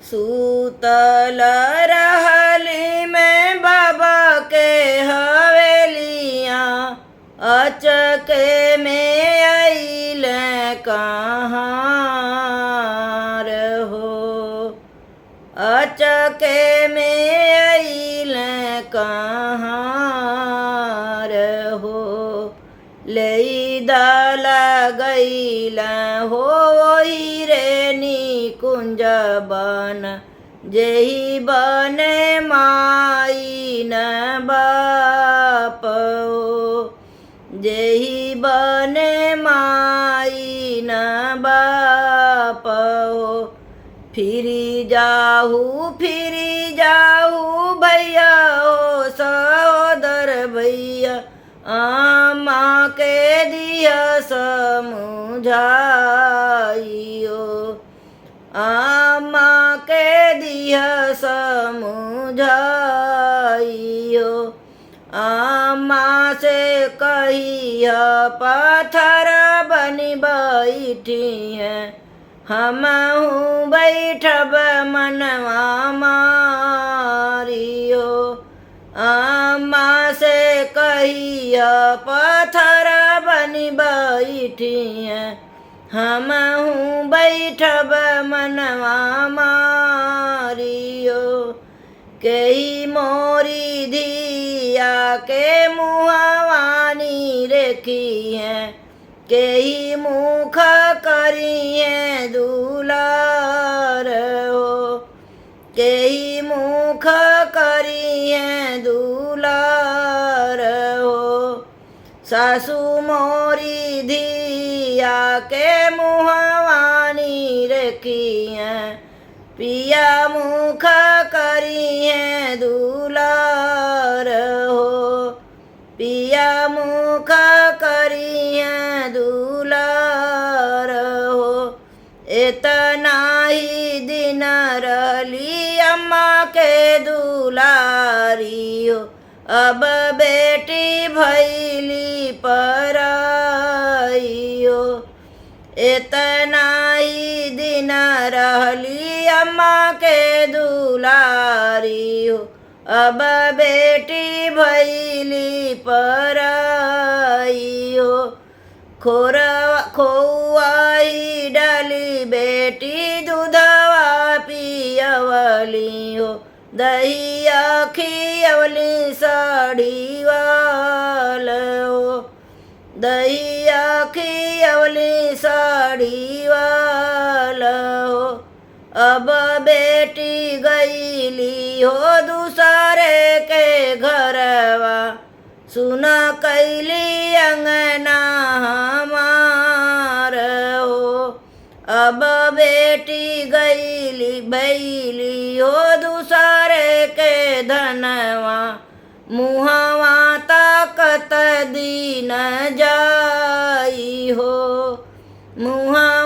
सूतल रहली में बाबा के हवेलियाँ, अचके में अइल कहाँ रहो, अचके में अइल कहाँ रहो। लई दल गईल हो वही रे निकुंज बन, जेहि बने माई न बाप हो, जेहि बने माई न बाप हो। फिरी जाहू भैया हो सहोदर भैया, आमा के दिया समझाइयो, आमा के दिया समझाइयो। आमा से कहिया पत्थर बनी बैठी है, हमहू बैठब मनवा मारियो। आमा से कहिया पत्थर बनी बैठी है, हमहू बैठब मनवा मारियो। कही मोरी धिया के मुहवानी रेखी है, केही मुख करिए दुलार हो, केही मुख करिए दुलार हो। सासू मोरी धिया के मुहवानी रेखिए, पिया मुख करिए दुलार हो, पिया मुख करिए दुलार हो। इतना ही दिन रहली अम्मा के दुलारी हो, अब बेटी भैली पराई हो। इतना ही दिन रहली अम्मा के दुलारी हो, अब बेटी भैली पराई हो। खोआई डाली बेटी दूधवा पियवली हो, दहिया खियवली साड़ी वाल हो, दहिया खियवली साड़ी वाल हो। अब बेटी गईली हो दूसरे के घरवा, सुन कैली अंगना हमार हो। अब बेटी गईली बैली हो दूसरे के धनवा, मुहवा ताकत दीन जाई हो, मुहा